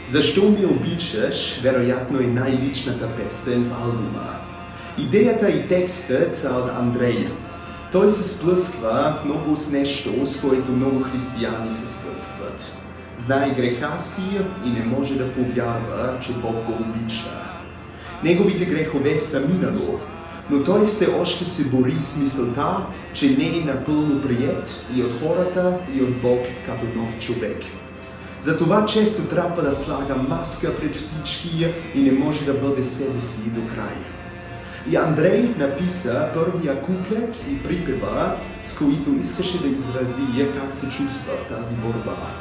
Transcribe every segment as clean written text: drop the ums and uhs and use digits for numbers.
Zašto me običaš, verojatno je najličnata pesen v albuma. Idejata i tekstet sa od Andreja. Той се сплъсква много с нещо, с което много християни се сплъскват. Знае греха си и не може да повярва, че Бог го обича. Неговите грехове са минало, но той все още се бори с мисълта, че не е напълно приет и от хората, и от Бог като нов човек. Затова често трябва да слага маска пред всички и не може да бъде себе си до край. И Андрей написа първия куплет и припева, с които искаше да изрази как се чувства в тази борба.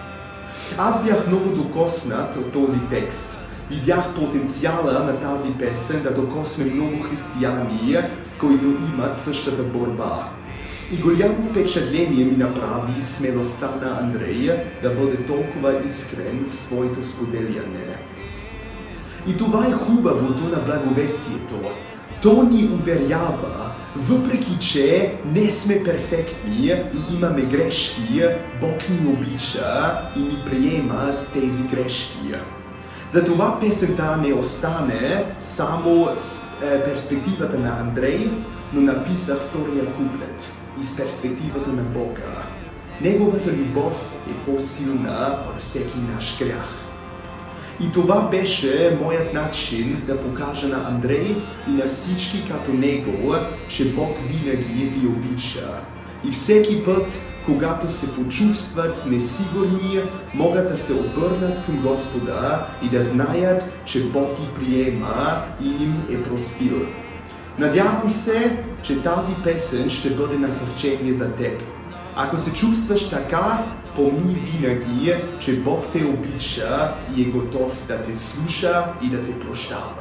Аз бях много докоснат от този текст. Видях потенциала на тази песен да докосне много християни, които имат същата борба. И голямо впечатление ми направи смелостта на Андрея да бъде толкова искрен в своето споделяне. И това е хубавото на благовестието. То ни уверява, въпреки че не сме перфектни и имаме грешки, Бог ни обича и ни приема с тези грешки. Затова песента не остане само с перспективата на Андрей, но написах втория куплет и с перспективата на Бога. Неговата любов е по-силна от всеки наш грях. И това беше моят начин да покажа на Андрей и на всички като него, че Бог винаги ги обича. И всеки път, когато се почувстват несигурни, могат да се обърнат към Господа и да знаят, че Бог ги приема и им е простил. Надявам се, че тази песен ще бъде насърчение за теб. Ако се чувстваш така, помни винаги, че Бог те обича и е готов да те слуша и да те прощава.